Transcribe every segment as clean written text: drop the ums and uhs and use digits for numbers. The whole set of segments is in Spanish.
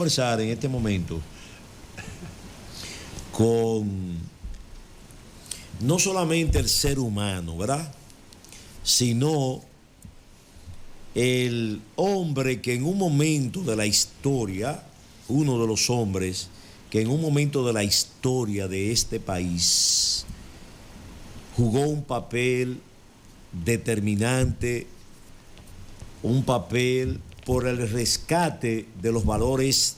Conversar en este momento con no solamente el ser humano, ¿verdad? Sino el hombre que en un momento de la historia, uno de los hombres que en un momento de la historia de este país jugó un papel determinante, un papel por el rescate de los valores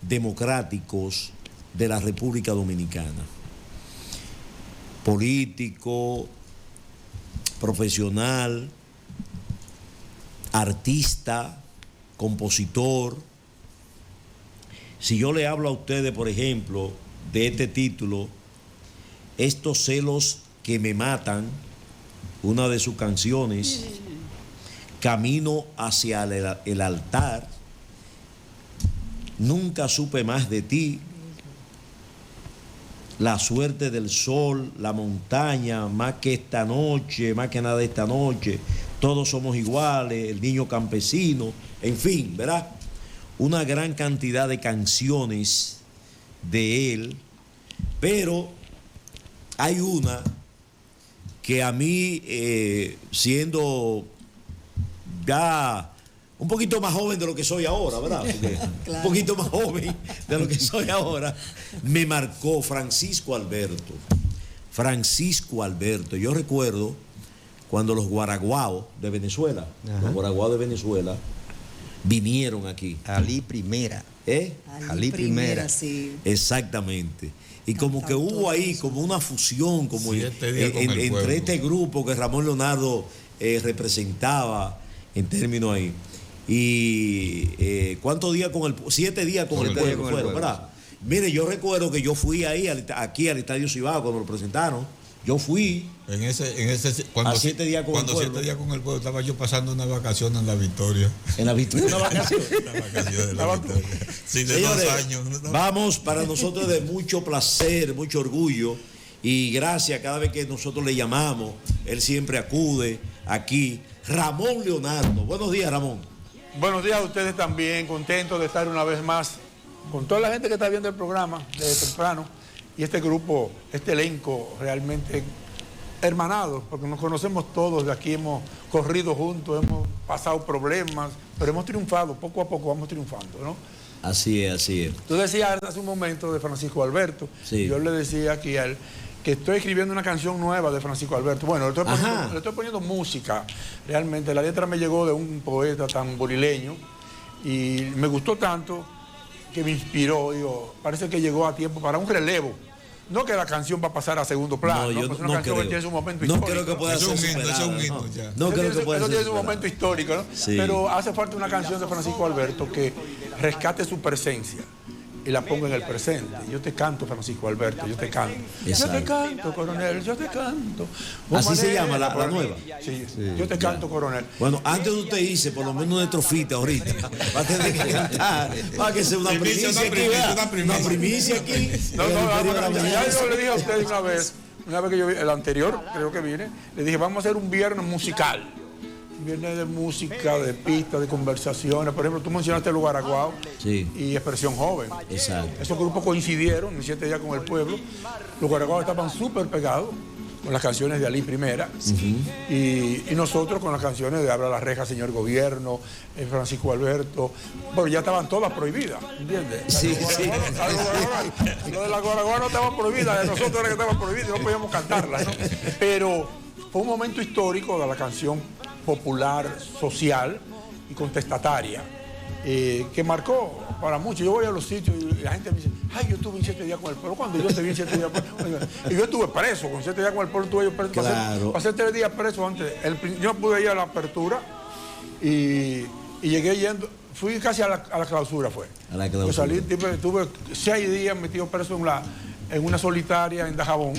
democráticos de la República Dominicana. Político, profesional, artista, compositor. Si yo le hablo a ustedes, por ejemplo, de este título, Estos celos que me matan, una de sus canciones, Camino hacia el altar, Nunca supe más de ti, La suerte del sol, La montaña, Más que esta noche, más que nada esta noche, Todos somos iguales, El niño campesino, en fin, ¿verdad? Una gran cantidad de canciones de él, pero hay una que a mí, siendo ya un poquito más joven de lo que soy ahora, ¿verdad? Claro. Un poquito más joven de lo que soy ahora, me marcó Francisco Alberto. Francisco Alberto. Yo recuerdo cuando los guaraguaos de Venezuela, los guaraguaos de Venezuela, vinieron aquí. Ali Primera. Ali Primera, sí. Exactamente. Y como que hubo ahí como una fusión como entre este grupo que Ramón Leonardo representaba en términos ahí. Y ¿cuántos días con el 7 días con el pueblo fueron, ¿verdad? Mire, yo recuerdo que yo fui ahí aquí al Estadio Cibao cuando lo presentaron. Yo fui cuando 7 días con el pueblo. 7 días con el pueblo estaba yo pasando una vacación en La Victoria. En La Victoria, una vacación. La vacación de La Victoria. Sí, de Señores, 2 años. Vamos, para nosotros de mucho placer, mucho orgullo y gracias cada vez que nosotros le llamamos, él siempre acude aquí. Ramón Leonardo. Buenos días, Ramón. Buenos días a ustedes también, contentos de estar una vez más con toda la gente que está viendo el programa desde temprano y este grupo, este elenco realmente hermanados, porque nos conocemos todos, de aquí hemos corrido juntos, hemos pasado problemas, pero hemos triunfado, poco a poco vamos triunfando, ¿no? Así es, así es. Tú decías hace un momento de Francisco Alberto, sí. Yo le decía aquí a él que estoy escribiendo una canción nueva de Francisco Alberto. Bueno, le estoy poniendo música, realmente. La letra me llegó de un poeta tan borileño y me gustó tanto que me inspiró. Digo, parece que llegó a tiempo para un relevo. No que la canción va a pasar a segundo plano, no, pues es una canción que tiene su momento histórico. No creo que pueda ser superada. No creo que pueda ser. Eso tiene su momento histórico, ¿no? Sí. Pero hace falta una canción de Francisco Alberto que rescate su presencia y la pongo en el presente. Yo te canto, Francisco Alberto, yo te canto. Exacto. Yo te canto, coronel, yo te canto. Así se llama la nueva. Sí, yo te canto, coronel. Bueno, antes de usted irse, por lo menos una estrofita ahorita. Va a tener que cantar. Va a que sea una primicia aquí. Una primicia aquí. Ya yo le dije a usted una vez que yo vi, el anterior, creo que viene, le dije, vamos a hacer un viernes musical. Viernes de música, de pistas, de conversaciones. Por ejemplo, tú mencionaste el Guaraguao y Expresión Joven. Exacto. Esos grupos coincidieron en 7 días con el pueblo. Los Guaraguaos estaban súper pegados con las canciones de Ali Primera y nosotros con las canciones de Abra la Reja, Señor Gobierno, Francisco Alberto. Bueno, ya estaban todas prohibidas, ¿entiendes? Sí. Lo de la Guaraguao no estaban prohibidas, de nosotros era que estaban prohibidas, no podíamos cantarlas, ¿no? Pero fue un momento histórico de la canción popular, social y contestataria, que marcó para muchos. Yo voy a los sitios y la gente me dice, ay, yo estuve en 7 días con el pueblo. Cuando yo te vi en 7 días con el pueblo, y yo estuve preso, con 7 días con el pueblo estuve yo preso. Claro. Pasé 3 días preso antes. Yo pude ir a la apertura y llegué yendo, fui casi a la clausura, fue. A la clausura. Yo salí, tuve 6 días metido preso en una solitaria en Dajabón,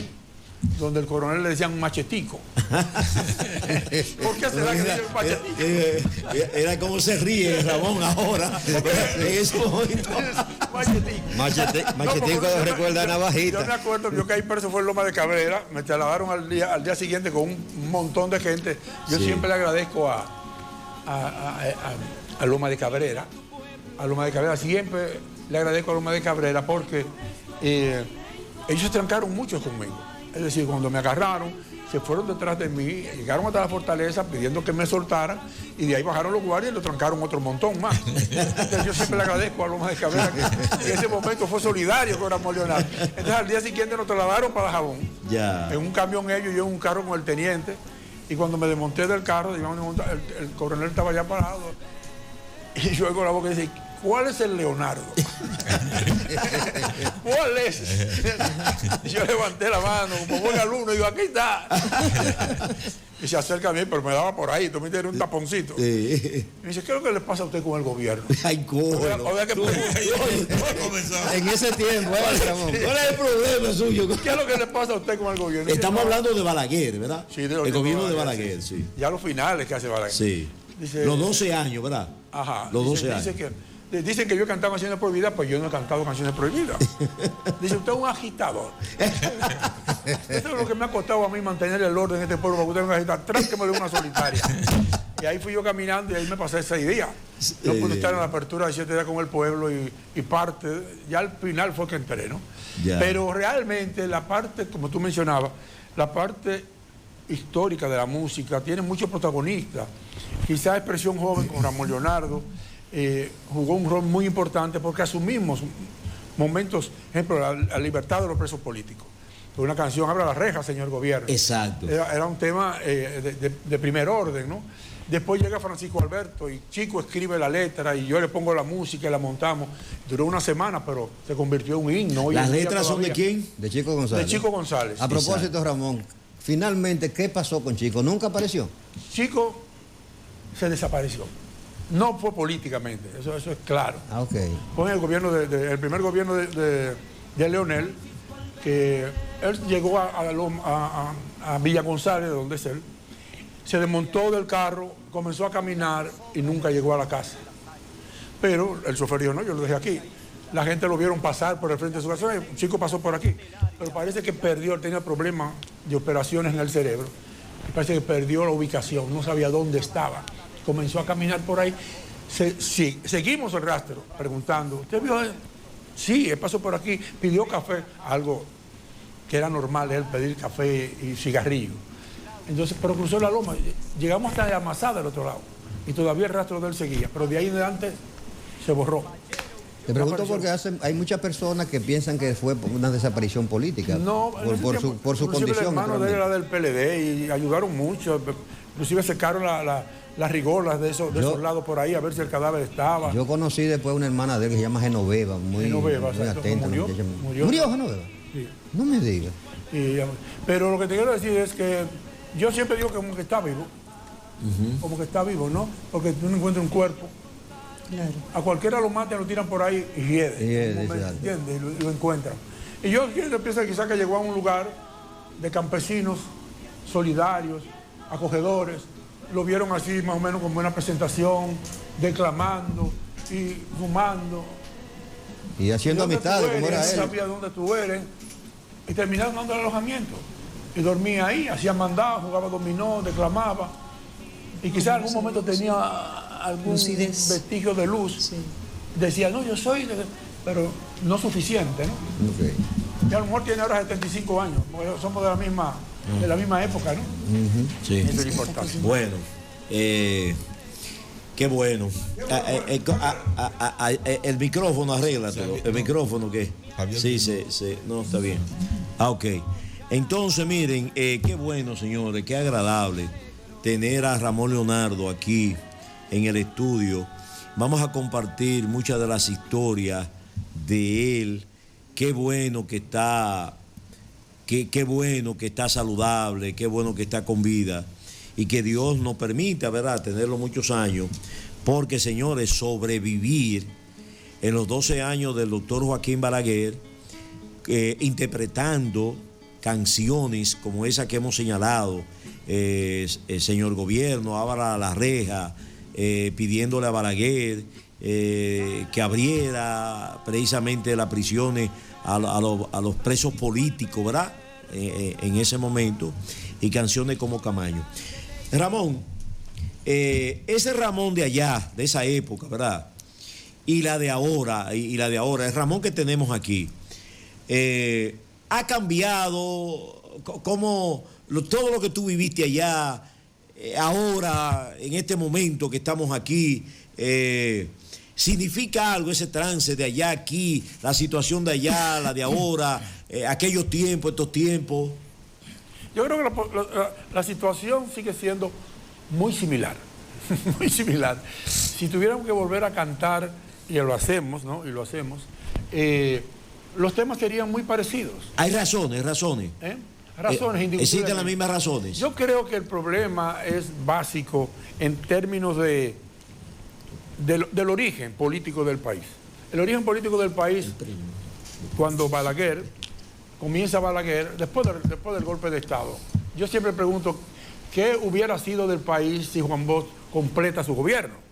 donde el coronel le decían machetico. ¿Por qué será que le decían machetico? Era como se ríe Ramón ahora. En ese momento. Machetico recuerda a navajita. Yo me acuerdo que yo caí preso fue en Loma de Cabrera, me trasladaron al día siguiente con un montón de gente. Yo siempre le agradezco a Loma de Cabrera. A Loma de Cabrera siempre le agradezco a Loma de Cabrera porque ellos se trancaron mucho conmigo. Es decir, cuando me agarraron, se fueron detrás de mí, llegaron hasta la fortaleza pidiendo que me soltaran y de ahí bajaron los guardias y lo trancaron otro montón más. Entonces yo siempre le agradezco a Loma de Cabrera que en ese momento fue solidario con Ramón Leonardo. Entonces al día siguiente nos trasladaron para Dajabón. Ya. En un camión ellos, yo en un carro con el teniente. Y cuando me desmonté del carro, digamos, el coronel estaba ya parado. Y yo oigo la boca y dice, ¿cuál es el Leonardo? ¿Cuál es? Y yo levanté la mano, como buen alumno, y digo, aquí está. Y se acerca a mí, pero me daba por ahí, tú me tienes un taponcito. Y me dice, ¿qué es lo que le pasa a usted con el gobierno? Ay, cógelo. En ese tiempo, Ramón. ¿Cuál es el problema suyo? ¿Qué es lo que le pasa a usted con el gobierno? Estamos hablando de Balaguer, ¿verdad? Sí, el gobierno de Balaguer, sí. Ya los finales que hace Balaguer. Sí. Dice, los 12 años, ¿verdad? Ajá. Los 12 años. Dicen que yo he cantado canciones prohibidas, pues yo no he cantado canciones prohibidas. Dice, usted es un agitador. Eso es lo que me ha costado a mí mantener el orden en este pueblo, porque usted es un agitador. Tránqueme de una solitaria. Y ahí fui yo caminando y ahí me pasé 6 días. No pude estar en la apertura de 7 días con el pueblo y parte, ya al final fue que entré, ¿no? Ya. Pero realmente la parte, como tú mencionabas, la parte histórica de la música tiene muchos protagonistas. Quizás Expresión Joven con Ramón Leonardo jugó un rol muy importante porque asumimos momentos, ejemplo, la libertad de los presos políticos. Una canción, Abra la reja, señor gobierno. Exacto. Era un tema de primer orden, ¿no? Después llega Francisco Alberto y Chico escribe la letra y yo le pongo la música y la montamos. Duró una semana, pero se convirtió en un himno. ¿Las letras son de quién? De Chico González. De Chico González. A propósito, Ramón, finalmente, ¿qué pasó con Chico? ¿Nunca apareció? Chico se desapareció. No fue políticamente, eso es claro. Ah, ok. Fue en el gobierno el primer gobierno de Leonel, que él llegó a Villa González, de donde es él, se desmontó del carro, comenzó a caminar y nunca llegó a la casa. Pero el chofer dijo, no, yo lo dejé aquí. La gente lo vieron pasar por el frente de su casa, un chico pasó por aquí. Pero parece que perdió, él tenía problemas de operaciones en el cerebro. Parece que perdió la ubicación, no sabía dónde estaba. Comenzó a caminar por ahí. Seguimos el rastro, preguntando, ¿usted vio él? Sí, él pasó por aquí, pidió café, algo que era normal él pedir café y cigarrillo. Entonces, pero cruzó la loma, llegamos hasta la Amasada del otro lado, y todavía el rastro de él seguía, pero de ahí en adelante se borró. Te pregunto porque hay muchas personas que piensan que fue una desaparición política. No, por su condición. El hermano de él era del PLD y ayudaron mucho, inclusive secaron las rigolas de esos lados por ahí a ver si el cadáver estaba. Yo conocí después una hermana de él que se llama Genoveva, muy atenta. ¿Murió Genoveva? Sí. No me digas. Pero lo que te quiero decir es que yo siempre digo que como que está vivo. Como que está vivo, ¿no? Porque tú no encuentras un cuerpo. Claro. A cualquiera lo matan, lo tiran por ahí y hiede. ¿Entiendes? Y lo encuentran. Y yo pienso quizás que llegó a un lugar de campesinos solidarios, acogedores. Lo vieron así más o menos como una presentación, declamando y fumando. Y haciendo amistades, como era él. No sabía dónde tú eres. Y terminaron dando el alojamiento. Y dormía ahí, hacía mandado, jugaba dominó, declamaba. Y quizás en algún momento tenía algún vestigio de luz. Sí. Decía, no, yo soy, pero no suficiente, ¿no? Okay. Y a lo mejor tiene ahora 75 años, porque somos de la misma época, ¿no? Sí. Eso es importante. Bueno, qué bueno. El micrófono, arréglatelo. ¿El micrófono qué? Sí, no, está bien. Ok. Entonces, miren, qué bueno, señores, qué agradable tener a Ramón Leonardo aquí en el estudio. Vamos a compartir muchas de las historias de él. Qué bueno que está, qué bueno que está saludable, qué bueno que está con vida y que Dios nos permita, ¿verdad?, tenerlo muchos años, porque, señores, sobrevivir en los 12 años del doctor Joaquín Balaguer, interpretando canciones como esa que hemos señalado, señor gobierno, abra la reja, pidiéndole a Balaguer que abriera precisamente las prisiones a los presos políticos, ¿verdad? En ese momento, y canciones como Camaño. Ramón, ese Ramón de allá, de esa época, ¿verdad? y la de ahora, el Ramón que tenemos aquí, ha cambiado todo lo que tú viviste allá, ahora, en este momento que estamos aquí, ¿significa algo ese trance de allá aquí, la situación de allá, la de ahora, aquellos tiempos, estos tiempos? Yo creo que la situación sigue siendo muy similar, muy similar. Si tuviéramos que volver a cantar, y lo hacemos, ¿no? Y lo hacemos, los temas serían muy parecidos. Hay razones. Razones indiscutibles. Existen las mismas razones. Yo creo que el problema es básico en términos del origen político del país. El origen político del país, cuando comienza Balaguer, después del golpe de Estado, yo siempre pregunto, ¿qué hubiera sido del país si Juan Bosch completa su gobierno?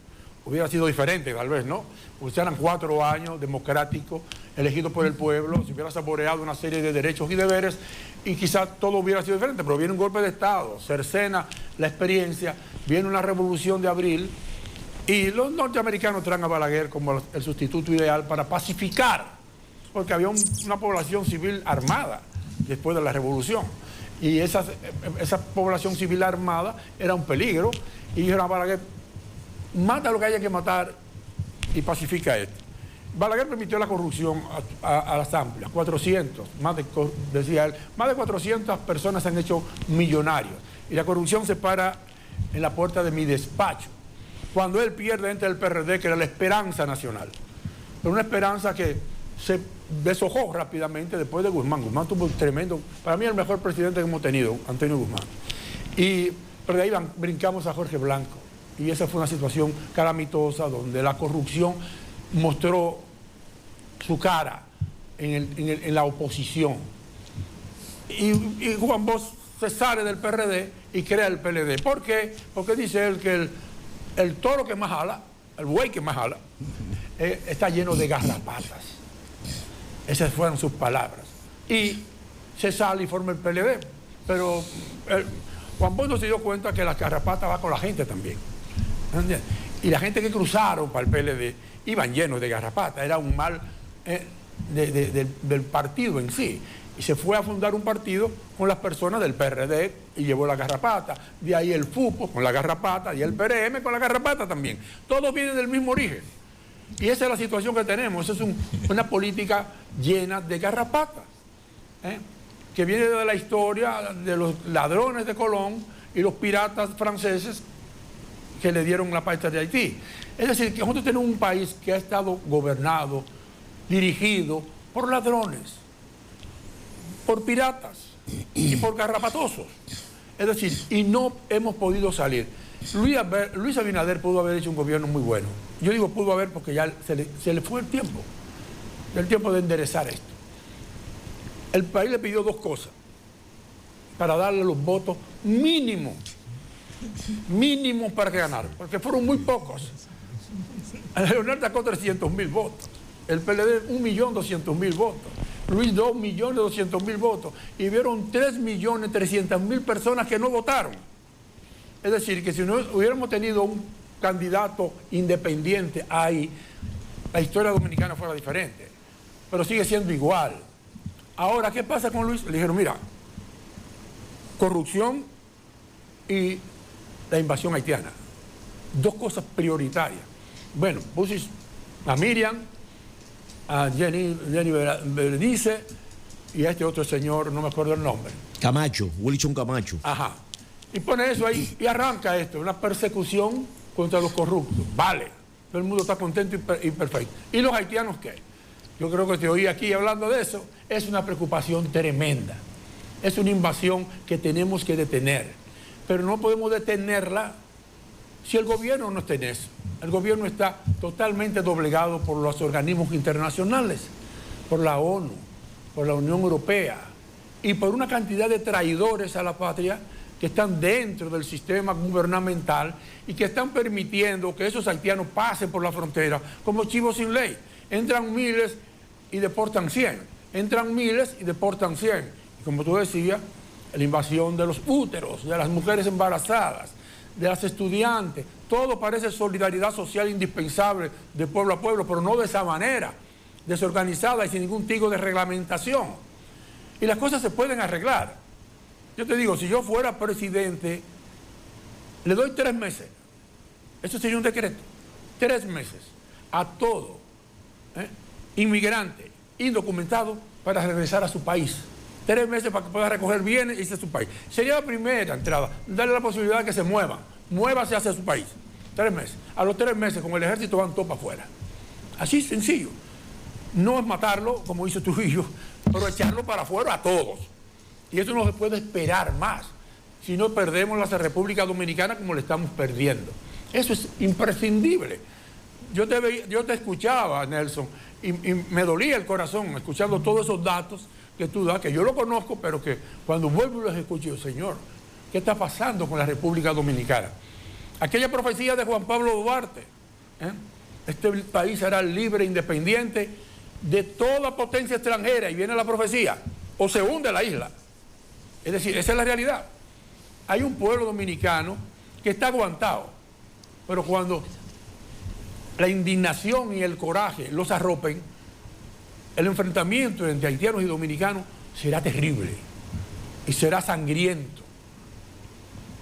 Hubiera sido diferente, tal vez, ¿no? Pues eran 4 años democráticos, elegidos por el pueblo, se hubiera saboreado una serie de derechos y deberes y quizás todo hubiera sido diferente, pero viene un golpe de Estado, cercena la experiencia, viene una revolución de abril y los norteamericanos traen a Balaguer como el sustituto ideal para pacificar, porque había una población civil armada después de la revolución y esa población civil armada era un peligro y dijeron a Balaguer, mata lo que haya que matar y pacifica esto. Balaguer permitió la corrupción a las amplias, 400, decía él, más de 400 personas se han hecho millonarios. Y la corrupción se para en la puerta de mi despacho. Cuando él pierde entre el PRD, que era la esperanza nacional. Pero una esperanza que se deshojó rápidamente después de Guzmán. Guzmán tuvo un tremendo, para mí el mejor presidente que hemos tenido, Antonio Guzmán. Pero de ahí brincamos a Jorge Blanco. Y esa fue una situación calamitosa donde la corrupción mostró su cara en la oposición. Y Juan Bosch se sale del PRD y crea el PLD. ¿Por qué? Porque dice él que el toro que más jala, el buey que más jala, está lleno de garrapatas. Esas fueron sus palabras. Y se sale y forma el PLD. Pero Juan Bosch no se dio cuenta que la garrapata va con la gente también. Y la gente que cruzaron para el PLD iban llenos de garrapatas, era un mal del partido en sí. Y se fue a fundar un partido con las personas del PRD y llevó la garrapata. De ahí el FUPO con la garrapata y el PRM con la garrapata también. Todos vienen del mismo origen. Y esa es la situación que tenemos. Esa es una política llena de garrapatas, que viene de la historia de los ladrones de Colón y los piratas franceses que le dieron la parte de Haití. Es decir, que nosotros tenemos un país que ha estado gobernado, dirigido por ladrones, por piratas y por garrapatosos. Es decir, y no hemos podido salir. Luis Abinader pudo haber hecho un gobierno muy bueno. Yo digo pudo haber porque ya se le fue el tiempo de enderezar esto. El país le pidió 2 cosas para darle los votos mínimos para que ganara, porque fueron muy pocos. Leonel sacó 300.000 votos, el PLD 1.200.000 votos, Luis 2.200.000 votos, y vieron 3.300.000 personas que no votaron. Es decir, que si no hubiéramos tenido un candidato independiente ahí, la historia dominicana fuera diferente, pero sigue siendo igual. Ahora, ¿qué pasa con Luis? Le dijeron, mira, corrupción y la invasión haitiana, 2 cosas prioritarias. Bueno, pusis a Miriam, a Jenny Berenice y a este otro señor, no me acuerdo el nombre. Camacho, Wilson Camacho. Ajá. Y pone eso ahí y arranca esto, una persecución contra los corruptos. Vale, todo el mundo está contento y perfecto. ¿Y los haitianos qué? Yo creo que te oí aquí hablando de eso. Es una preocupación tremenda. Es una invasión que tenemos que detener. Pero no podemos detenerla si el gobierno no está en eso. El gobierno está totalmente doblegado por los organismos internacionales, por la ONU, por la Unión Europea y por una cantidad de traidores a la patria que están dentro del sistema gubernamental y que están permitiendo que esos haitianos pasen por la frontera como chivos sin ley. Entran miles y deportan 100. Entran miles y deportan 100. Y como tú decías, la invasión de los úteros, de las mujeres embarazadas, de las estudiantes, todo parece solidaridad social indispensable de pueblo a pueblo, pero no de esa manera, desorganizada y sin ningún tipo de reglamentación. Y las cosas se pueden arreglar. Yo te digo, si yo fuera presidente, le doy 3 meses. Eso sería un decreto. 3 meses a todo inmigrante indocumentado para regresar a su país. 3 meses para que pueda recoger bienes y irse a su país. Sería la primera entrada, darle la posibilidad de que se muevan. Muévase hacia su país. 3 meses. A los 3 meses con el ejército van todos para afuera. Así sencillo. No es matarlo, como hizo Trujillo, pero echarlo para afuera a todos. Y eso no se puede esperar más. Si no perdemos la República Dominicana como le estamos perdiendo. Eso es imprescindible. Yo te escuchaba, Nelson, y me dolía el corazón escuchando todos esos datos que tú das, que yo lo conozco, pero que cuando vuelvo y los escucho, yo, Señor, ¿qué está pasando con la República Dominicana? Aquella profecía de Juan Pablo Duarte, este país será libre e independiente de toda potencia extranjera, y viene la profecía, o se hunde la isla. Es decir, esa es la realidad. Hay un pueblo dominicano que está aguantado, pero cuando la indignación y el coraje los arropen, el enfrentamiento entre haitianos y dominicanos será terrible y será sangriento,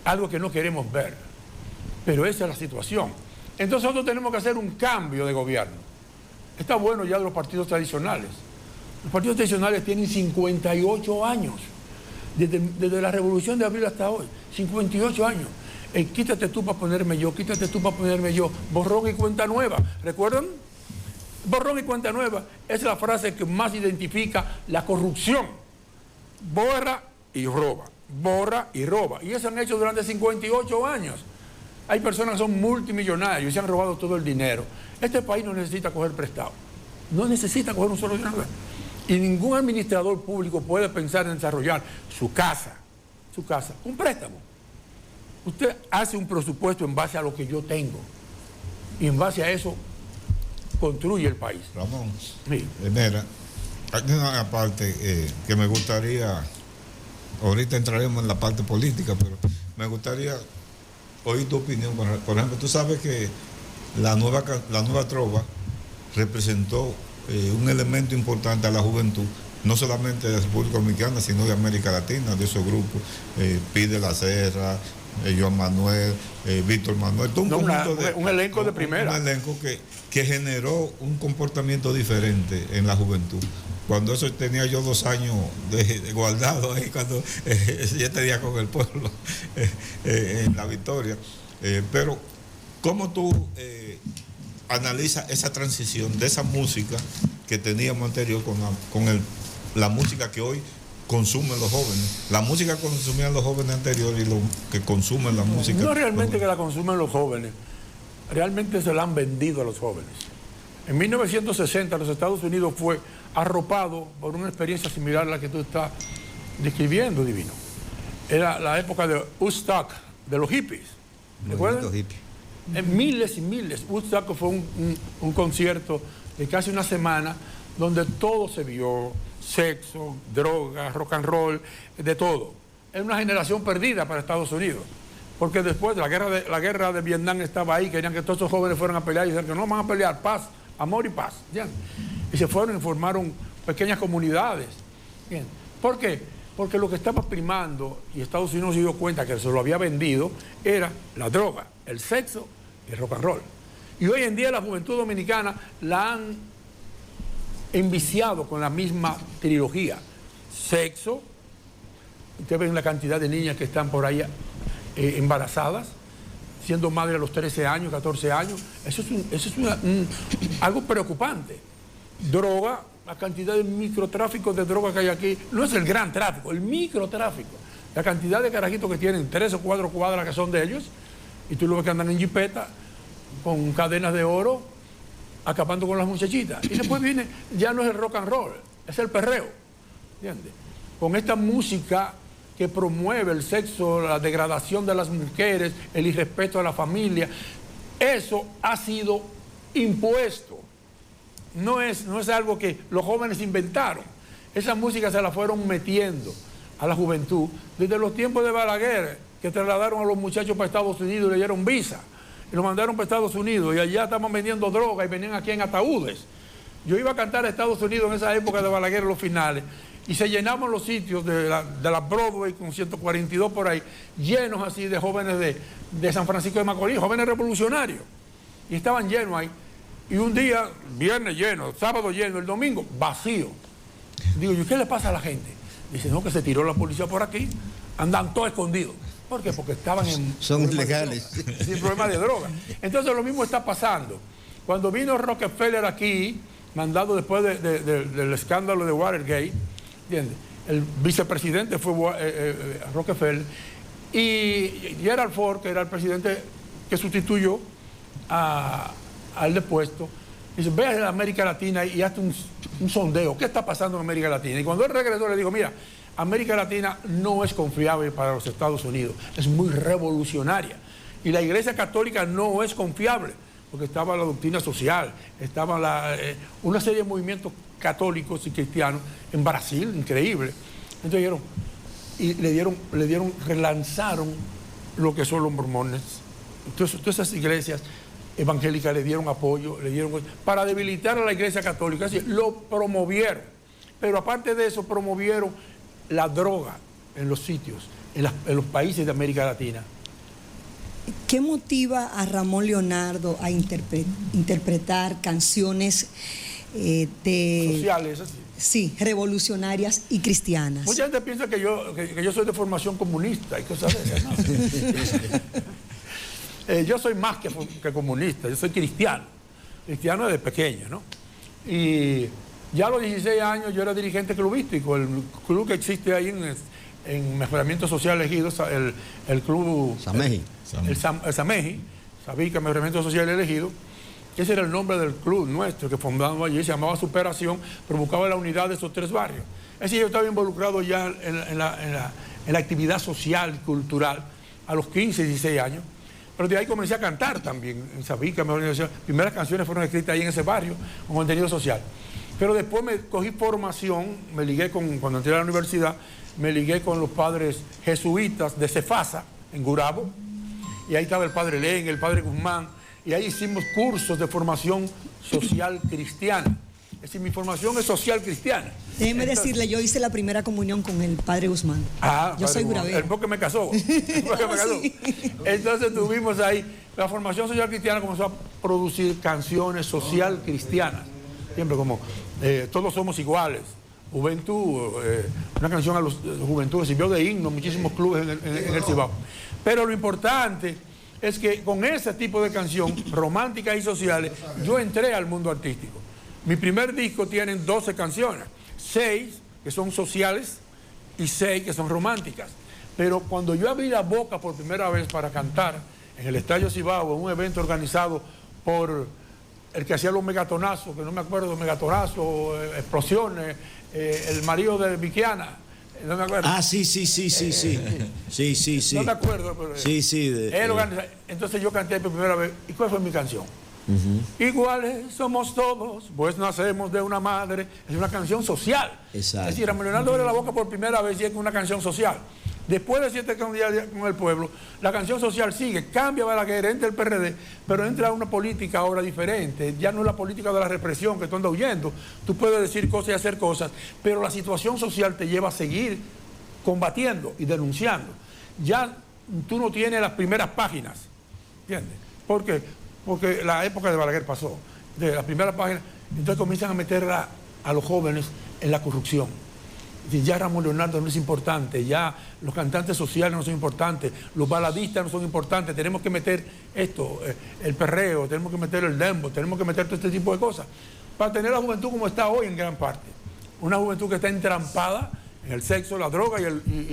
algo que no queremos ver, pero esa es la situación. Entonces nosotros tenemos que hacer un cambio de gobierno. Está bueno ya de los partidos tradicionales. Los partidos tradicionales tienen 58 años, desde la Revolución de Abril hasta hoy, 58 años. Quítate tú para ponerme yo, quítate tú para ponerme yo, borrón y cuenta nueva. ¿Recuerdan? Borrón y cuenta nueva es la frase que más identifica la corrupción. Borra y roba, borra y roba. Y eso han hecho durante 58 años. Hay personas que son multimillonarios y se han robado todo el dinero. Este país no necesita coger prestado. No necesita coger un solo dinero. Y ningún administrador público puede pensar en desarrollar su casa, un préstamo. Usted hace un presupuesto en base a lo que yo tengo. Y en base a eso construye el país. Ramón, sí. Mira, hay una parte que me gustaría, ahorita entraremos en la parte política, pero me gustaría oír tu opinión. Por ejemplo, tú sabes que la nueva trova representó un elemento importante a la juventud, no solamente de la República Dominicana, sino de América Latina, de esos grupos, Pide la Serra, Joan Manuel, Víctor Manuel, todo un elenco de primera. Un elenco que generó un comportamiento diferente en la juventud. Cuando eso tenía yo 2 años de guardado ahí, cuando 7 días con el pueblo en la Victoria. Pero, ¿cómo tú analizas esa transición de esa música que teníamos anterior con la música que hoy consumen los jóvenes? La música que consumían los jóvenes anteriores y lo que consumen la música. No realmente que la consumen los jóvenes, realmente se la han vendido a los jóvenes. En 1960 los Estados Unidos fue arropado por una experiencia similar a la que tú estás describiendo, Divino. Era la época de Woodstock, de los hippies. ¿Recuerdan? Miles y miles. Woodstock fue un concierto de casi una semana donde todo se vio. Sexo, drogas, rock and roll, de todo. Es una generación perdida para Estados Unidos, porque después de la guerra de Vietnam estaba ahí, querían que todos esos jóvenes fueran a pelear y dijeron que no, van a pelear paz, amor y paz. ¿Ya? Y se fueron y formaron pequeñas comunidades. ¿Bien? ¿Por qué? Porque lo que estaba primando, y Estados Unidos se dio cuenta que se lo había vendido, era la droga, el sexo y el rock and roll. Y hoy en día la juventud dominicana la han enviciado con la misma trilogía. Sexo, ustedes ven la cantidad de niñas que están por ahí embarazadas, siendo madre a los 13 años, 14 años. Eso es algo preocupante. Droga, la cantidad de microtráfico de droga que hay aquí, no es el gran tráfico, el microtráfico. La cantidad de carajitos que tienen 3 o 4 cuadras que son de ellos, y tú lo ves que andan en jipeta, con cadenas de oro, acabando con las muchachitas. Y después viene, ya no es el rock and roll, es el perreo. ¿Entiendes? Con esta música que promueve el sexo, la degradación de las mujeres, el irrespeto a la familia, eso ha sido impuesto. No es algo que los jóvenes inventaron. Esa música se la fueron metiendo a la juventud desde los tiempos de Balaguer, que trasladaron a los muchachos para Estados Unidos y le dieron visa. y nos mandaron para Estados Unidos y allá estaban vendiendo droga y venían aquí en ataúdes. Yo iba a cantar a Estados Unidos en esa época de Balaguer, los finales, y se llenaban los sitios de la Broadway con 142 por ahí, llenos así de jóvenes de San Francisco de Macorís, jóvenes revolucionarios. Y estaban llenos ahí. Y un día, viernes lleno, sábado lleno, el domingo vacío. Digo yo, ¿qué le pasa a la gente? Dice, no, que se tiró la policía por aquí, andan todos escondidos. ¿Por qué? Porque estaban en... Son ilegales. Sin problema de droga. Entonces lo mismo está pasando. Cuando vino Rockefeller aquí, mandado después del escándalo de Watergate, ¿entiendes? El vicepresidente fue Rockefeller, y Gerald Ford, que era el presidente que sustituyó al depuesto, dice, ve a América Latina y hazte un sondeo, ¿qué está pasando en América Latina? Y cuando él regresó le dijo, mira, América Latina no es confiable para los Estados Unidos, es muy revolucionaria. Y la Iglesia Católica no es confiable, porque estaba la doctrina social, estaba una serie de movimientos católicos y cristianos en Brasil, increíble. Entonces relanzaron lo que son los mormones. Entonces, todas esas iglesias evangélicas le dieron apoyo, para debilitar a la Iglesia Católica, así, lo promovieron. Pero aparte de eso, promovieron la droga en los sitios, en los países de América Latina. ¿Qué motiva a Ramón Leonardo a interpretar canciones sociales, así? Sí, revolucionarias y cristianas? Mucha gente piensa que yo soy de formación comunista y cosas de esas, ¿no? Yo soy más que comunista, yo soy cristiano desde pequeño, ¿no? Y ya a los 16 años yo era dirigente clubístico, el club que existe ahí en Mejoramiento Social Elegido, el club Sameji. El Sameji, Sabica, Mejoramiento Social Elegido. Ese era el nombre del club nuestro que fundamos allí, se llamaba Superación, pero buscaba la unidad de esos 3 barrios. Es decir, yo estaba involucrado ya en la actividad social, cultural, a los 15, 16 años. Pero de ahí comencé a cantar también en Sabica, primeras canciones fueron escritas ahí en ese barrio, con contenido social. Pero después me cogí formación, me ligué cuando entré a la universidad, me ligué con los padres jesuitas de Cefasa, en Gurabo, y ahí estaba el padre Len, el padre Guzmán, y ahí hicimos cursos de formación social cristiana. Es decir, mi formación es social cristiana. Déjeme decirle, yo hice la primera comunión con el padre Guzmán. Yo soy gurabera. El porque me casó. Sí. Entonces tuvimos ahí, la formación social cristiana comenzó a producir canciones social cristianas. Siempre como, todos somos iguales. Juventud, una canción a los juventud, sirvió de himno, muchísimos clubes en el Cibao. Pero lo importante es que con ese tipo de canción, románticas y sociales, yo entré al mundo artístico. Mi primer disco tiene 12 canciones, 6 que son sociales y 6 que son románticas. Pero cuando yo abrí la boca por primera vez para cantar en el Estadio Cibao, en un evento organizado por el que hacía los megatonazos, que no me acuerdo, megatonazos, explosiones, el marido de Viquiana, no me acuerdo. Ah, sí. No me acuerdo. Pero, entonces yo canté por primera vez. ¿Y cuál fue mi canción? Iguales somos todos, pues nacemos de una madre. Es una canción social. Exacto. Es decir, Ramón Leonardo abre la boca por primera vez y es una canción social. Después de 7 días con el pueblo, la canción social sigue, cambia Balaguer, entra el PRD, pero entra una política ahora diferente. Ya no es la política de la represión que tú andas huyendo. Tú puedes decir cosas y hacer cosas, pero la situación social te lleva a seguir combatiendo y denunciando. Ya tú no tienes las primeras páginas, ¿entiendes? ¿Por qué? Porque la época de Balaguer pasó. De las primeras páginas, entonces comienzan a meter a los jóvenes en la corrupción. Ya Ramón Leonardo no es importante, ya los cantantes sociales no son importantes, los baladistas no son importantes, tenemos que meter esto, el perreo, tenemos que meter el dembow, tenemos que meter todo este tipo de cosas, para tener la juventud como está hoy en gran parte. Una juventud que está entrampada en el sexo, la droga y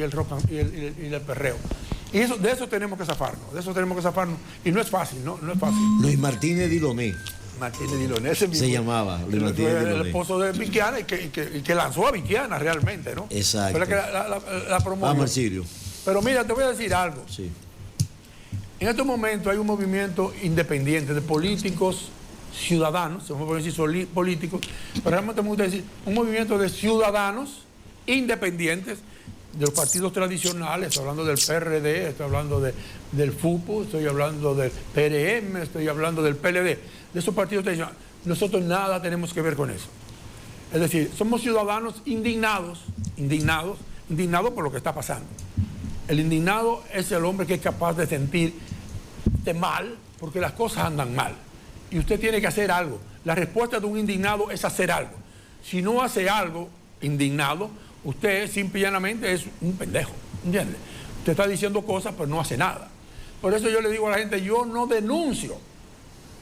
el perreo. Y de eso tenemos que zafarnos, y no es fácil, no es fácil. Luis Martínez Diloné. Martínez Diloné, ese mismo. Se llamaba Luis Martínez Diloné. El esposo de Viquiana y que lanzó a Viquiana realmente, ¿no? Exacto. Pero que la promovió. Marsirio. Pero mira, te voy a decir algo. Sí. En estos momentos hay un movimiento independiente de políticos ciudadanos, se me puede decir políticos, pero realmente me gusta decir un movimiento de ciudadanos independientes los partidos tradicionales, estoy hablando del PRD, estoy hablando del FUPU, estoy hablando del PRM, estoy hablando del PLD, de esos partidos tradicionales. Nosotros nada tenemos que ver con eso. Es decir, somos ciudadanos indignados por lo que está pasando. El indignado es el hombre que es capaz de sentirse mal porque las cosas andan mal. Y usted tiene que hacer algo. La respuesta de un indignado es hacer algo. Si no hace algo indignado, usted simple y llanamente es un pendejo, ¿entiende? Usted está diciendo cosas pero no hace nada. Por eso yo le digo a la gente, yo no denuncio,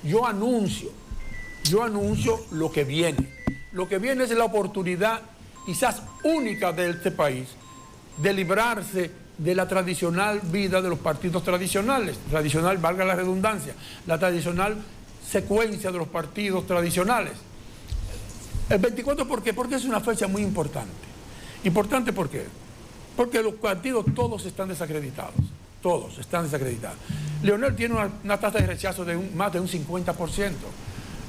yo anuncio lo que viene. Lo que viene es la oportunidad quizás única de este país de librarse de la tradicional vida de los partidos tradicionales, tradicional, valga la redundancia, la tradicional secuencia de los partidos tradicionales. El 24, ¿por qué? Porque es una fecha muy importante. ¿Importante por qué? Porque los partidos todos están desacreditados. Todos están desacreditados. Leonel tiene una tasa de rechazo de más de un 50%.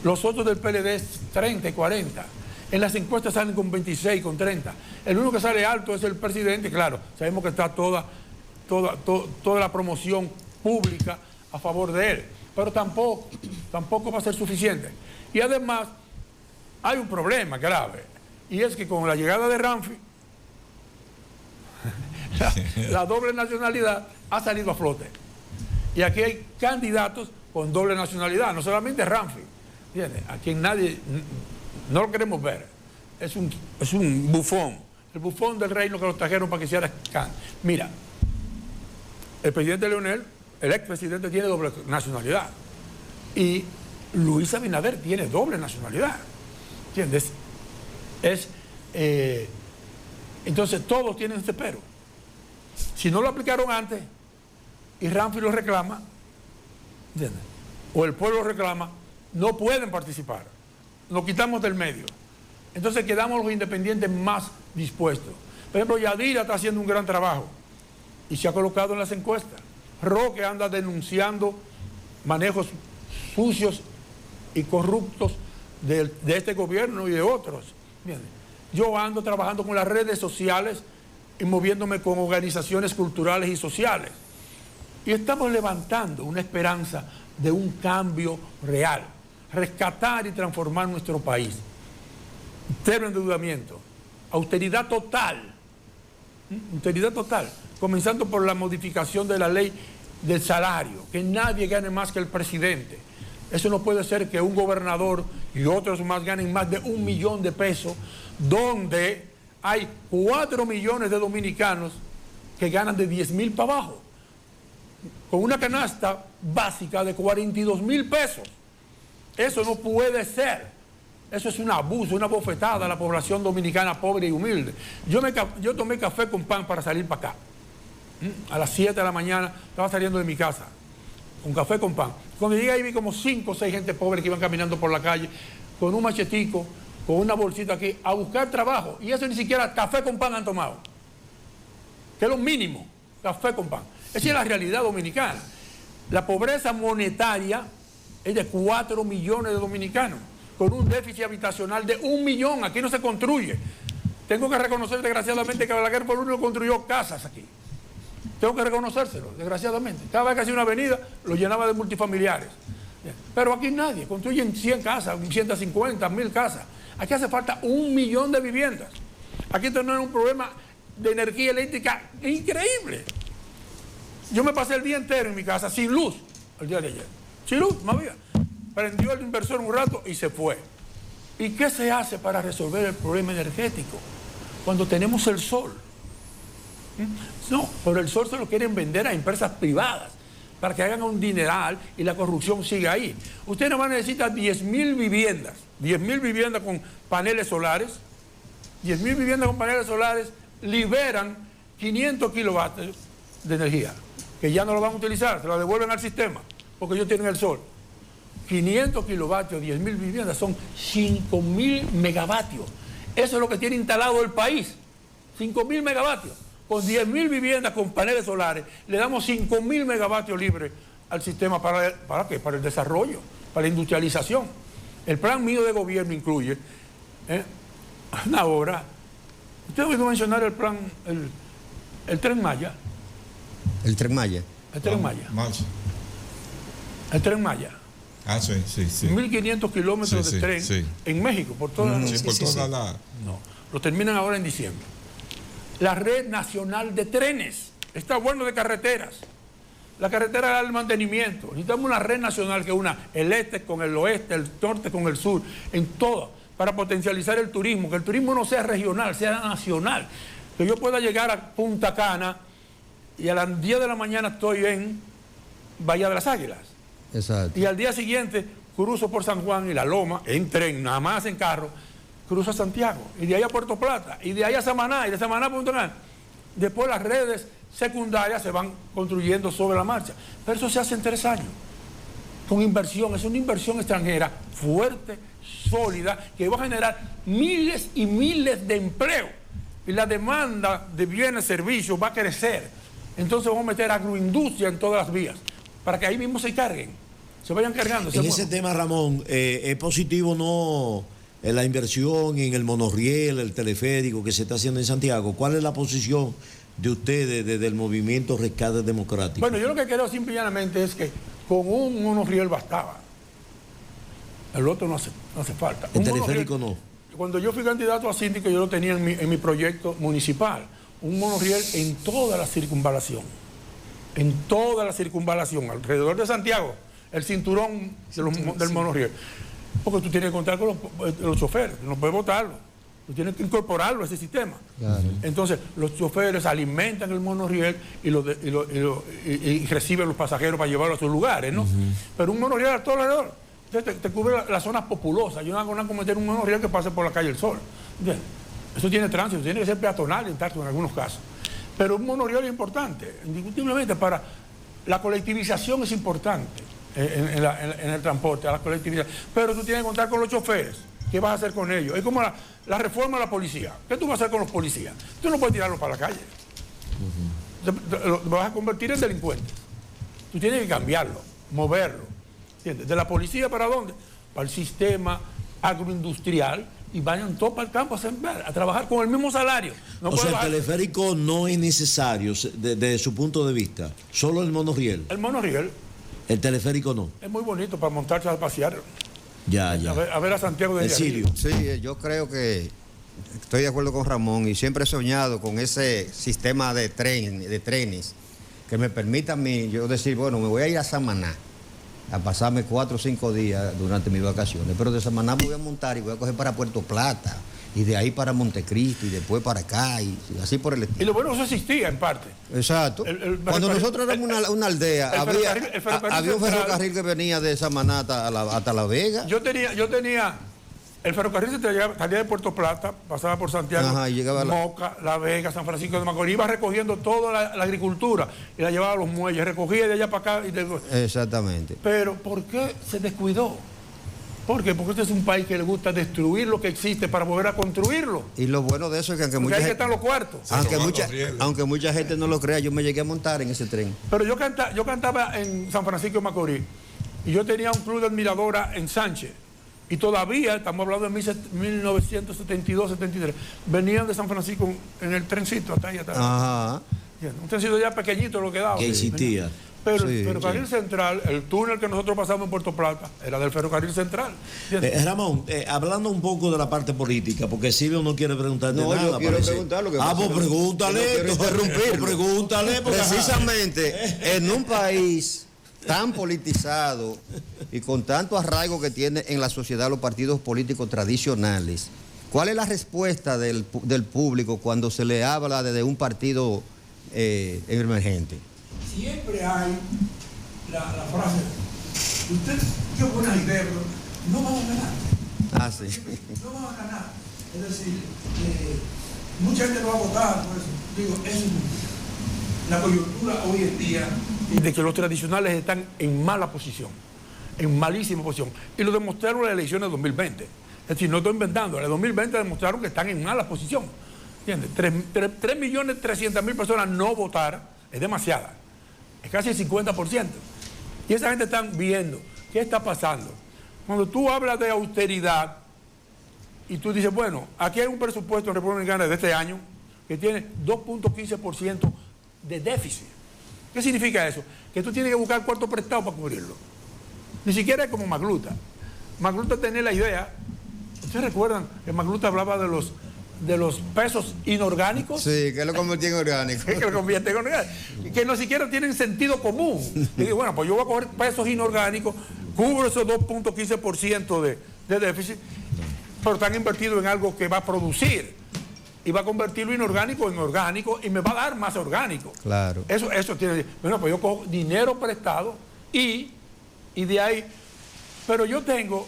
Los otros del PLD es 30 y 40. En las encuestas salen con 26, con 30. El único que sale alto es el presidente. Claro, sabemos que está toda la promoción pública a favor de él. Pero tampoco va a ser suficiente. Y además, hay un problema grave. Y es que con la llegada de Ramfi, la doble nacionalidad ha salido a flote. Y aquí hay candidatos con doble nacionalidad, no solamente Ramfi, ¿entiendes? A quien nadie, no lo queremos ver. Es un bufón, el bufón del reino que lo trajeron para que hiciera can. Mira, el presidente Leonel, el expresidente, tiene doble nacionalidad. Y Luis Abinader tiene doble nacionalidad. ¿Entiendes? Entonces todos tienen este pero. Si no lo aplicaron antes y Ramfi lo reclama, ¿entiendes? O el pueblo lo reclama, no pueden participar. Nos quitamos del medio. Entonces quedamos los independientes más dispuestos. Por ejemplo, Yadira está haciendo un gran trabajo y se ha colocado en las encuestas. Roque anda denunciando manejos sucios y corruptos de este gobierno y de otros. Bien. Yo ando trabajando con las redes sociales y moviéndome con organizaciones culturales y sociales. Y estamos levantando una esperanza de un cambio real, rescatar y transformar nuestro país. Cero endeudamiento, austeridad total, comenzando por la modificación de la ley del salario, que nadie gane más que el presidente. Eso no puede ser que un gobernador y otros más ganen más de 1 millón de pesos, donde hay 4 millones de dominicanos que ganan de 10,000 para abajo, con una canasta básica de 42,000 pesos. Eso no puede ser. Eso es un abuso, una bofetada a la población dominicana pobre y humilde. Yo tomé café con pan para salir para acá. A las 7 de la mañana estaba saliendo de mi casa, con café con pan. Cuando llegué ahí vi como 5 o 6 gente pobre que iban caminando por la calle, con un machetico, con una bolsita aquí, a buscar trabajo. Y eso ni siquiera café con pan han tomado. Que es lo mínimo, café con pan. Esa es la realidad dominicana. La pobreza monetaria es de 4 millones de dominicanos, con un déficit habitacional de 1 millón. Aquí no se construye. Tengo que reconocer, desgraciadamente, que Balaguer por uno construyó casas aquí. Tengo que reconocérselo, desgraciadamente. Cada vez que hacía una avenida, lo llenaba de multifamiliares. Pero aquí nadie. Construyen 100 casas, 150, 1,000 casas. Aquí hace falta 1 millón de viviendas. Aquí tenemos un problema de energía eléctrica increíble. Yo me pasé el día entero en mi casa sin luz el día de ayer. Sin luz, no había. Prendió el inversor un rato y se fue. ¿Y qué se hace para resolver el problema energético cuando tenemos el sol? No, pero el sol se lo quieren vender a empresas privadas para que hagan un dineral y la corrupción siga ahí. Usted nada más necesita 10,000 viviendas, 10,000 viviendas con paneles solares. 10,000 viviendas con paneles solares liberan 500 kilovatios de energía, que ya no lo van a utilizar, se lo devuelven al sistema, porque ellos tienen el sol. 500 kilovatios, 10,000 viviendas, son 5,000 megavatios. Eso es lo que tiene instalado el país, 5,000 megavatios. Con 10,000 viviendas con paneles solares, le damos 5,000 megavatios libres al sistema. ¿Para qué? Para el desarrollo, para la industrialización. El plan mío de gobierno incluye una obra. Usted ha oído mencionar el plan, El Tren Maya. El Tren Maya. El Tren Maya. Marzo. El Tren Maya. Ah, sí. 1.500 kilómetros de tren en México, por toda la... No, lo terminan ahora en diciembre. La Red Nacional de Trenes. Está bueno de carreteras. La carretera da el mantenimiento. Necesitamos una red nacional que una el este con el oeste, el norte con el sur, en todo, para potencializar el turismo. Que el turismo no sea regional, sea nacional. Que yo pueda llegar a Punta Cana y a las 10 de la mañana estoy en Bahía de las Águilas. Exacto. Y al día siguiente cruzo por San Juan y La Loma, en tren, nada más en carro, cruzo a Santiago, y de ahí a Puerto Plata, y de ahí a Samaná, y de Samaná a Punta Cana. Después las redes secundarias se van construyendo sobre la marcha. Pero eso se hace en 3 años, con inversión. Es una inversión extranjera fuerte, sólida, que va a generar miles y miles de empleos. Y la demanda de bienes y servicios va a crecer. Entonces vamos a meter agroindustria en todas las vías, para que ahí mismo se carguen, se vayan cargando. En ese tema, Ramón, ¿es positivo no la inversión en el monorriel, el teleférico que se está haciendo en Santiago? ¿Cuál es la posición de ustedes desde el movimiento Rescate Democrático? Bueno, yo lo que creo simple y llanamente es que con un monorriel bastaba. El otro no hace falta. El teleférico no. Cuando yo fui candidato a síndico, yo lo tenía en mi proyecto municipal. Un monorriel en toda la circunvalación. En toda la circunvalación, alrededor de Santiago, el cinturón del monorriel. Porque tú tienes que contar con los choferes, no puedes votarlo. Tú tienes que incorporarlo a ese sistema. Claro. Entonces, los choferes alimentan el monorriel y reciben los pasajeros para llevarlos a sus lugares, ¿no? Pero un monorriel a todo alrededor. Entonces, te cubre las zonas populosas. Yo no hago nada con meter un monorriel que pase por la calle El Sol. ¿Entiendes? Eso tiene tránsito, tiene que ser peatonal en algunos casos. Pero un monorriel es importante, indiscutiblemente, para la colectivización es importante en el transporte, a la colectividad. Pero tú tienes que contar con los choferes. ¿Qué vas a hacer con ellos? Es como la reforma de la policía. ¿Qué tú vas a hacer con los policías? Tú no puedes tirarlos para la calle. Lo vas a convertir en delincuentes. Tú tienes que cambiarlo, moverlo. ¿Entiendes? ¿De la policía para dónde? Para el sistema agroindustrial, y vayan todos para el campo a trabajar con el mismo salario. No, o sea, el teleférico no es necesario desde su punto de vista, solo el monorriel. El monorriel. El teleférico no. Es muy bonito para montarse a pasear. Ya. A ver a Santiago de Sirio. Sí, yo creo que estoy de acuerdo con Ramón y siempre he soñado con ese sistema de trenes que me permita a mí, yo decir, bueno, me voy a ir a Samaná a pasarme 4 o 5 días durante mis vacaciones, pero de Samaná me voy a montar y voy a coger para Puerto Plata, y de ahí para Montecristo, y después para acá, y así por el estilo. Y lo bueno, eso existía en parte. Exacto. Cuando nosotros éramos una aldea, había un ferrocarril que venía de Samaná hasta La Vega. Yo tenía el ferrocarril salía de Puerto Plata, pasaba por Santiago, ajá, y llegaba Moca, La Vega, San Francisco de Macorís, iba recogiendo toda la agricultura y la llevaba a los muelles, recogía de allá para acá. Exactamente. Pero ¿por qué se descuidó? ¿Por qué? Porque este es un país que le gusta destruir lo que existe para volver a construirlo. Y lo bueno de eso es que aunque mucha gente... están los cuartos. Aunque mucha gente no lo crea, yo me llegué a montar en ese tren. Pero yo cantaba en San Francisco de Macorís y yo tenía un club de admiradora en Sánchez. Y todavía, estamos hablando de 1972, 73, venían de San Francisco en el trencito hasta ahí atrás. Ajá. Un trencito ya pequeñito lo que daba. Que existía. Pero el ferrocarril central, el túnel que nosotros pasamos en Puerto Plata, era del ferrocarril central. Ramón, hablando un poco de la parte política, porque Silvio no quiere preguntarte nada. Yo quiero preguntar lo que pasa. Pues pregúntale. No quiero interrumpirlo. Pregúntale. Precisamente, en un país tan politizado y con tanto arraigo que tiene en la sociedad los partidos políticos tradicionales, ¿cuál es la respuesta del público cuando se le habla de un partido emergente? Siempre hay la frase, usted, qué buena idea, pero no vamos a ganar. Ah, sí. No vamos a ganar. Es decir, mucha gente no va a votar por eso. Digo, eso es la coyuntura hoy en día de que los tradicionales están en mala posición, en malísima posición. Y lo demostraron en las elecciones de 2020. Es decir, no estoy inventando. En el 2020 demostraron que están en mala posición. ¿Entiendes? 3.300.000 personas no votaron, es demasiada. Es casi el 50%. Y esa gente está viendo qué está pasando. Cuando tú hablas de austeridad y tú dices, bueno, aquí hay un presupuesto en República Dominicana de este año que tiene 2.15% de déficit. ¿Qué significa eso? Que tú tienes que buscar cuarto prestado para cubrirlo. Ni siquiera es como Magluta. Magluta tenía la idea, ¿ustedes recuerdan que Magluta hablaba de los pesos inorgánicos? Sí, que lo convirtió en orgánico. Que lo convierte en orgánico. Que no siquiera tienen sentido común. Y digo, bueno, pues yo voy a coger pesos inorgánicos, cubro esos 2.15% de déficit, pero están invertidos en algo que va a producir. Y va a convertir lo inorgánico en orgánico y me va a dar más orgánico. Claro. Eso tiene. Bueno, pues yo cojo dinero prestado y de ahí. Pero yo tengo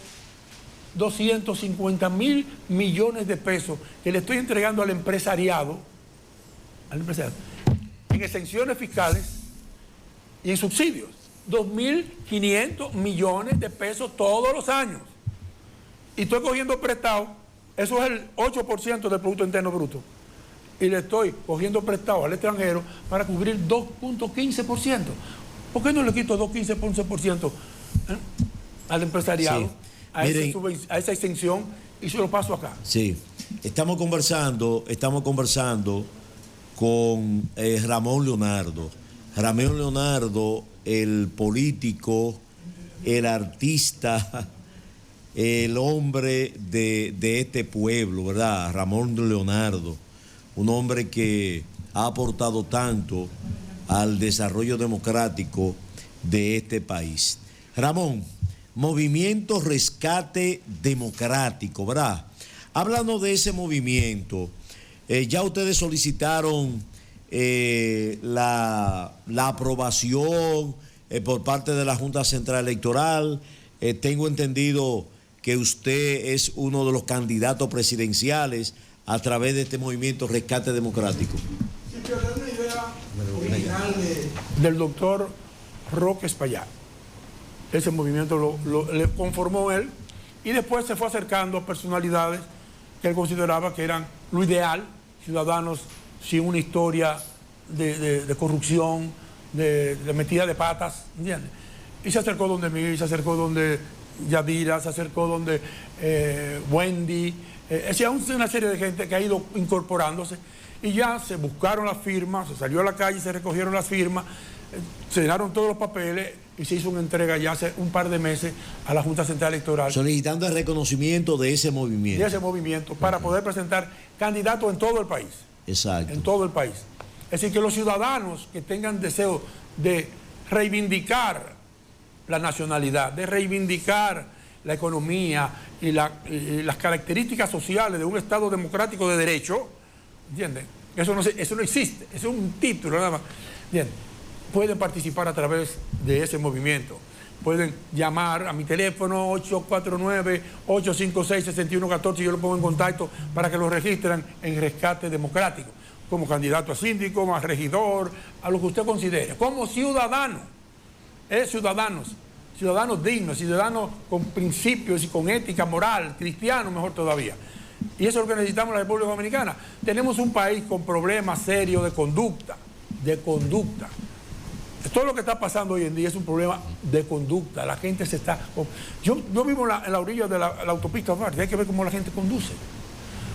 250.000 millones de pesos que le estoy entregando al empresariado, en exenciones fiscales y en subsidios. 2.500 millones de pesos todos los años. Y estoy cogiendo prestado. Eso es el 8% del Producto Interno Bruto. Y le estoy cogiendo prestado al extranjero para cubrir 2.15%. ¿Por qué no le quito 2.15% al empresariado, Sí. a esa extensión, y se lo paso acá? Sí, estamos conversando con Ramón Leonardo. Ramón Leonardo, el político, el artista, el hombre de este pueblo, ¿verdad? Ramón Leonardo, un hombre que ha aportado tanto al desarrollo democrático de este país. Ramón, Movimiento Rescate Democrático, ¿verdad? Háblanos de ese movimiento. Ya ustedes solicitaron la aprobación por parte de la Junta Central Electoral. Tengo entendido que usted es uno de los candidatos presidenciales a través de este movimiento Rescate Democrático. Sí, pero es una idea original del doctor Roque Espaillat. Ese movimiento le conformó él y después se fue acercando a personalidades que él consideraba que eran lo ideal, ciudadanos sin una historia de corrupción, de metida de patas, ¿entiendes? Y se acercó donde mí, se acercó donde Yadira, se acercó donde Wendy, una serie de gente que ha ido incorporándose y ya se buscaron las firmas, se salió a la calle, se recogieron las firmas, se llenaron todos los papeles y se hizo una entrega ya hace un par de meses a la Junta Central Electoral. Solicitando el reconocimiento de ese movimiento. De ese movimiento para poder presentar candidatos en todo el país. Exacto. En todo el país. Es decir, que los ciudadanos que tengan deseo de reivindicar la nacionalidad, de reivindicar la economía y las características sociales de un Estado democrático de derecho, ¿entienden? Eso no existe, eso es un título nada más. Bien, pueden participar a través de ese movimiento. Pueden llamar a mi teléfono 849-856-6114 y yo lo pongo en contacto para que lo registren en Rescate Democrático, como candidato a síndico, a regidor, a lo que usted considere, como ciudadano. Ciudadanos dignos, ciudadanos con principios y con ética moral, cristianos mejor todavía. Y eso es lo que necesitamos en la República Dominicana. Tenemos un país con problemas serios de conducta. Todo lo que está pasando hoy en día es un problema de conducta. La gente se está... Yo vivo en la orilla de la autopista Duarte, hay que ver cómo la gente conduce,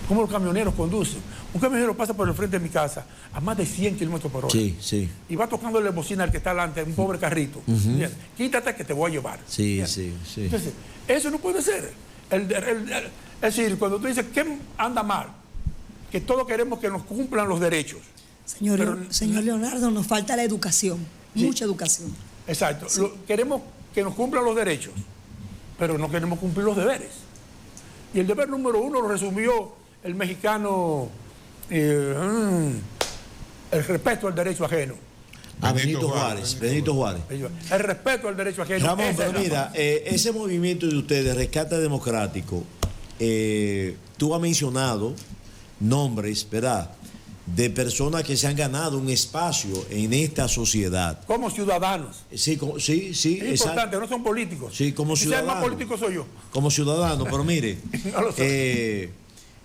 cómo los camioneros conducen. Un camionero pasa por el frente de mi casa a más de 100 kilómetros por hora. Sí, sí. Y va tocándole bocina al que está delante, un pobre carrito. Quítate que te voy a llevar. Sí, sí, sí. Entonces, eso no puede ser. Es decir, cuando tú dices, ¿qué anda mal? Que todos queremos que nos cumplan los derechos. Señor Leonardo, nos falta la educación, Sí. Mucha educación. Exacto. Sí. Queremos que nos cumplan los derechos, pero no queremos cumplir los deberes. Y el deber número 1 lo resumió el mexicano, el respeto al derecho ajeno. A Benito Juárez. El respeto al derecho ajeno. Ramón, Esa pero es la mira, ese movimiento de ustedes, Rescate Democrático, tú has mencionado nombres, ¿verdad?, de personas que se han ganado un espacio en esta sociedad. Como ciudadanos. Sí, sí, Es importante, no son políticos. Sí, como Si ciudadanos. el más político soy yo. Como ciudadano, pero mire, No lo sé.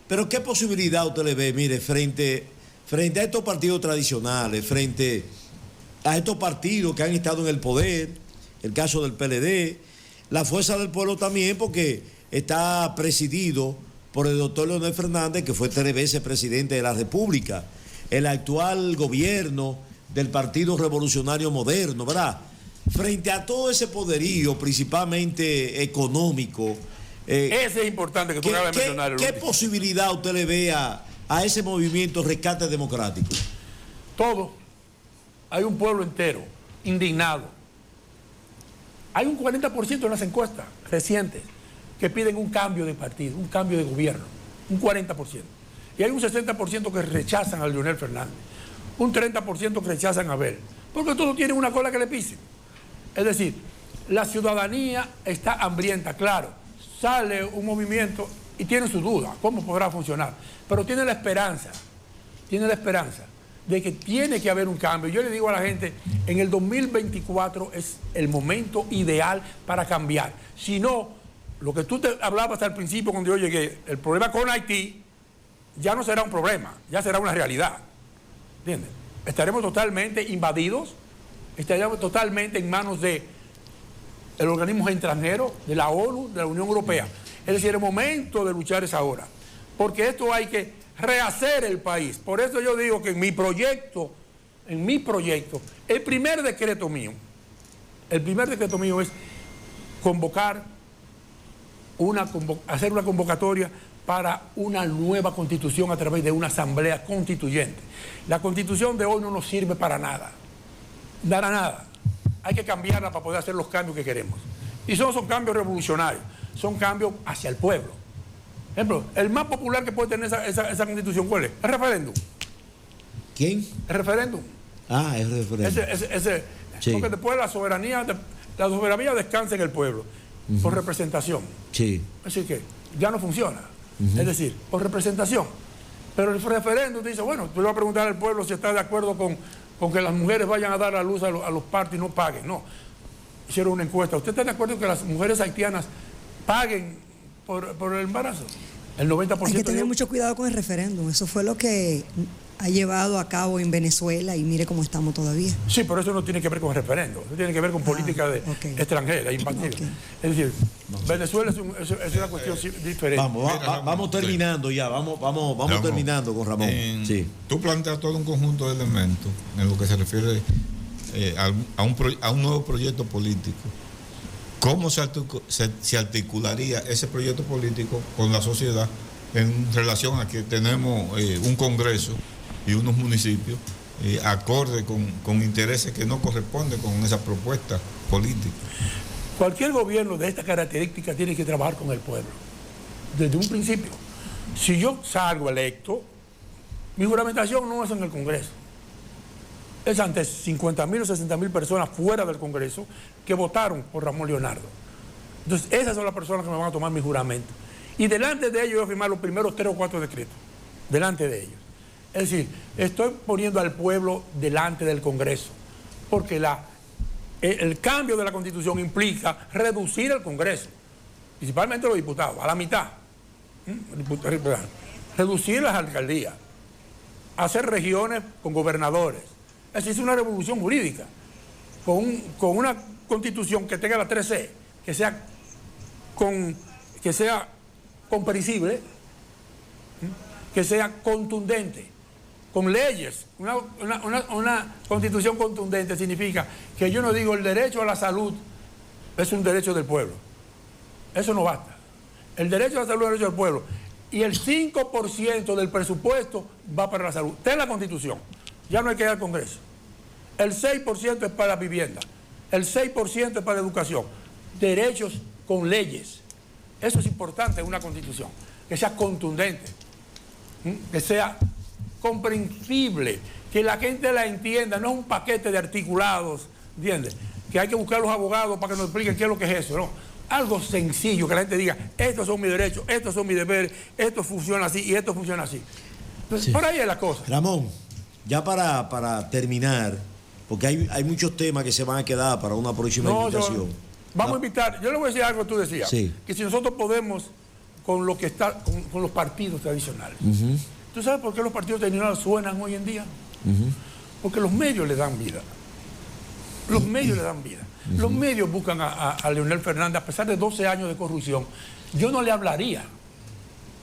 pero ¿qué posibilidad usted le ve, mire, frente a estos partidos tradicionales, frente a estos partidos que han estado en el poder, el caso del PLD, la Fuerza del Pueblo también, porque está presidido por el doctor Leonel Fernández, que fue 3 veces presidente de la República, el actual gobierno del Partido Revolucionario Moderno, ¿verdad? Frente a todo ese poderío, principalmente económico. Ese es importante que tú acabas de mencionar. ¿Qué posibilidad usted le ve a ese movimiento Rescate Democrático? Todo. Hay un pueblo entero indignado. Hay un 40% en las encuestas recientes que piden un cambio de partido, un cambio de gobierno, un 40%. Y hay un 60% que rechazan a Leonel Fernández, un 30% que rechazan a Abel, porque todos tienen una cola que le pisen. Es decir, la ciudadanía está hambrienta, claro. Sale un movimiento y tiene su duda, ¿cómo podrá funcionar? Pero tiene la esperanza de que tiene que haber un cambio. Yo le digo a la gente, en el 2024 es el momento ideal para cambiar. Si no, lo que tú te hablabas al principio cuando yo llegué, el problema con Haití ya no será un problema, ya será una realidad. ¿Entiendes? Estaremos totalmente invadidos, estaremos totalmente en manos de el organismo extranjero, de la ONU, de la Unión Europea. Es decir, el momento de luchar es ahora, porque esto hay que rehacer el país. Por eso yo digo que en mi proyecto, el primer decreto mío es convocar hacer una convocatoria para una nueva constitución a través de una asamblea constituyente. La constitución de hoy no nos sirve para nada, nada. Hay que cambiarla para poder hacer los cambios que queremos. Y son cambios revolucionarios, son cambios hacia el pueblo. Por ejemplo, el más popular que puede tener esa constitución, ¿cuál es? El referéndum. ¿Quién? El referéndum. Ah, el referéndum. Sí. Porque después la soberanía descansa en el pueblo, por representación. Sí. Así que ya no funciona. Es decir, por representación. Pero el referéndum te dice, bueno, tú le vas a preguntar al pueblo si está de acuerdo con que las mujeres vayan a dar a luz a los partos y no paguen. No. Hicieron una encuesta. ¿Usted está de acuerdo que las mujeres haitianas paguen por el embarazo? El 90%. Hay que tener mucho cuidado con el referéndum. Eso fue lo que ha llevado a cabo en Venezuela y mire cómo estamos todavía. Sí, pero eso no tiene que ver con el referéndum. Eso tiene que ver con política extranjera, infantil. Es decir, Venezuela es una cuestión diferente. Vamos terminando ya. Vamos terminando con Ramón. Sí. Tú planteas todo un conjunto de elementos en lo que se refiere a un nuevo proyecto político. ¿Cómo se articularía ese proyecto político con la sociedad en relación a que tenemos un Congreso y unos municipios acorde con intereses que no corresponden con esa propuesta política? Cualquier gobierno de esta característica tiene que trabajar con el pueblo, desde un principio. Si yo salgo electo, mi juramentación no es en el Congreso, es ante 50.000 o 60.000 personas fuera del Congreso que votaron por Ramón Leonardo. Entonces, esas son las personas que me van a tomar mi juramento. Y delante de ellos voy a firmar los primeros 3 o 4 decretos, delante de ellos. Es decir, estoy poniendo al pueblo delante del Congreso, porque el cambio de la Constitución implica reducir el Congreso, principalmente los diputados, a la mitad. Reducir las alcaldías, hacer regiones con gobernadores. Es decir, es una revolución jurídica, con una Constitución que tenga la 3C, que sea comprensible, que sea contundente, con leyes. Una constitución contundente significa que yo no digo el derecho a la salud es un derecho del pueblo. Eso no basta. El derecho a la salud es un derecho del pueblo. Y el 5% del presupuesto va para la salud. Está en la Constitución. Ya no hay que ir al Congreso. El 6% es para la vivienda. El 6% es para la educación. Derechos con leyes. Eso es importante en una Constitución. Que sea contundente. Que sea comprensible. Que la gente la entienda. No es un paquete de articulados. ¿Entiendes? Que hay que buscar a los abogados para que nos expliquen qué es lo que es eso. No. Algo sencillo, que la gente diga, estos son mis derechos, estos son mis deberes, esto funciona así y esto funciona así. Entonces, sí. Por ahí es la cosa. Ramón, ya para terminar, porque hay muchos temas que se van a quedar para una próxima invitación. Vamos a invitar, yo le voy a decir algo que tú decías, sí. Que si nosotros podemos con lo que está, con los partidos tradicionales. ¿Tú sabes por qué los partidos tradicionales suenan hoy en día? Porque los medios le dan vida. Los medios le dan vida. Los medios buscan a Leonel Fernández, a pesar de 12 años de corrupción. Yo no le hablaría,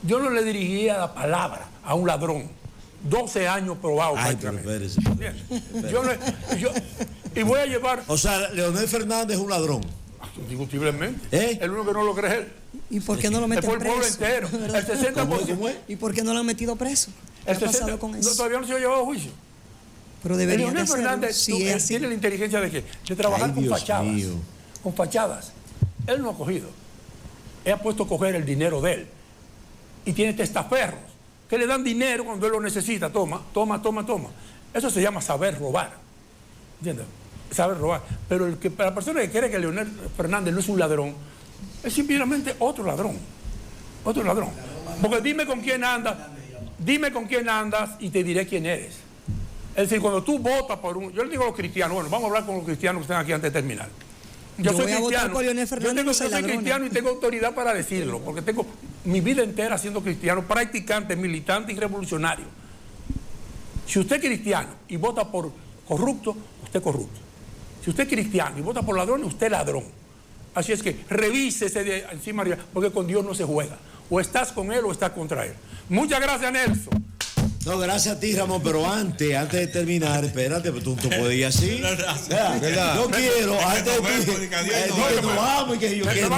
yo no le dirigiría la palabra a un ladrón, 12 años probados. Ay, pero espérese. Bien. Y voy a llevar... O sea, Leonel Fernández es un ladrón. Indiscutiblemente. El único que no lo cree es él. ¿Y por qué no lo meten preso? El pueblo entero. El 60%. ¿Cómo es? ¿Y por qué no lo han metido preso? ¿Qué ha pasado con eso? Todavía no se ha llevado a juicio. Pero debería Leonel Fernández tiene la inteligencia de qué? De trabajar con fachadas. Mío. Con fachadas. Él no ha cogido. Él ha puesto a coger el dinero de él. Y tiene testaferros que le dan dinero cuando él lo necesita. Toma. Eso se llama saber robar. ¿Entiendes? Saber robar. Pero la persona que cree que Leonel Fernández no es un ladrón, es simplemente otro ladrón. Otro ladrón. Porque dime con quién andas y te diré quién eres. Es decir, cuando tú votas por un... Yo le digo a los cristianos, bueno, vamos a hablar con los cristianos que están aquí antes de terminar. Yo soy cristiano. Yo soy cristiano y tengo autoridad para decirlo, porque tengo mi vida entera siendo cristiano, practicante, militante y revolucionario. Si usted es cristiano y vota por corrupto, usted es corrupto. Si usted es cristiano y vota por ladrón, usted es ladrón. Así es que revísese de encima arriba, porque con Dios no se juega. O estás con él o estás contra él. Muchas gracias, Nelson. No, gracias a ti, Ramón, pero antes de terminar, espérate, tú puedes ir así. Yo quiero, antes de que nos vamos y que yo quiero.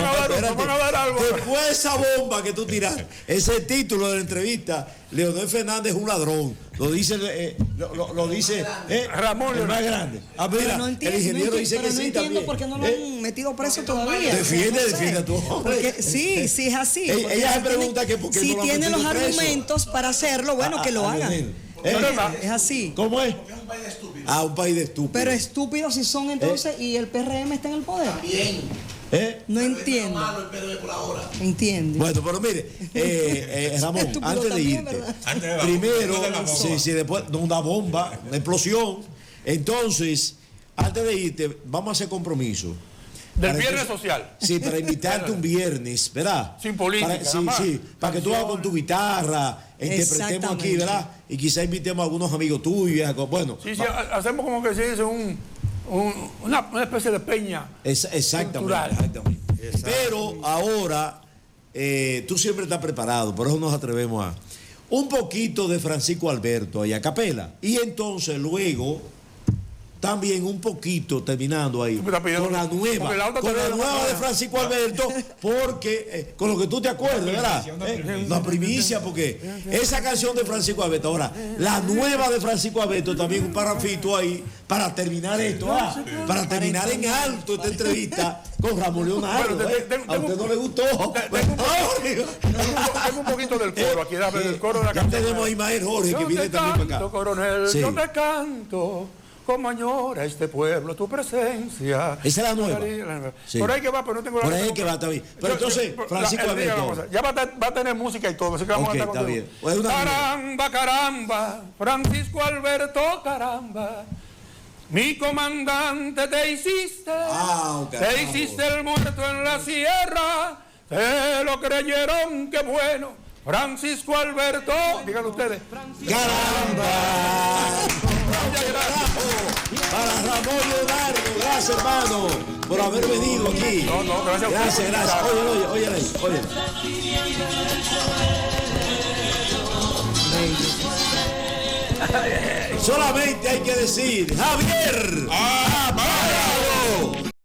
Después de esa bomba que tú tiraste, ese título de la entrevista, Leonel Fernández es un ladrón. Lo dice Ramón, el más grande. Ah, mira, el ingeniero dice que sí también. No entiendo por qué no lo han metido preso todavía. Defiende tú. Sí, es así. Ella se pregunta que por qué si no lo han metido tiene los preso. argumentos para hacerlo, bueno, que lo hagan. Es así. ¿Cómo es? Un país de estúpidos. Un país de estúpidos. Pero estúpidos si son entonces y el PRM está en el poder. También. No entiendo. Entiende. Bueno, pero mire, Ramón, antes de irte, primero, después de una bomba, una explosión, entonces, antes de irte, vamos a hacer compromiso. Del viernes social. Sí, para invitarte un viernes, ¿verdad? Sin política. Para que tú hagas con tu guitarra, interpretemos aquí, ¿verdad? Y quizá invitemos a algunos amigos tuyos. Bueno. Sí, hacemos como que se dice una especie de peña. Exactamente. Pero ahora, tú siempre estás preparado, por eso nos atrevemos a... Un poquito de Francisco Alberto ahí a capela. Y entonces luego... También un poquito, terminando ahí, con la nueva de Francisco Alberto, porque con lo que tú te acuerdas, ¿verdad? Una primicia, porque esa canción de Francisco Alberto, ahora, la nueva de Francisco Alberto, también un parrafito ahí, para terminar esto, para terminar en alto esta entrevista con Ramón Leonardo. A usted no le gustó. Tengo un poquito del coro aquí, del coro de la canción. Ya tenemos a Ismael Jorge, que viene también para acá. Coronel, yo te canto. Como añora este pueblo tu presencia. Esa es la nueva. Sí. Por ahí que va, pero no tengo la... Por ahí que va, está bien. Pero entonces, Francisco Alberto. Ya va a tener música y todo, así que vamos a cantar está bien. Caramba, Francisco Alberto, caramba. Mi comandante te hiciste el muerto en la sierra. Te lo creyeron, qué bueno. Francisco Alberto, díganlo ustedes. ¡Caramba! Para Ramón Leonardo, gracias hermano por haber venido aquí. No, gracias. Gracias. Oye. Solamente hay que decir, Javier.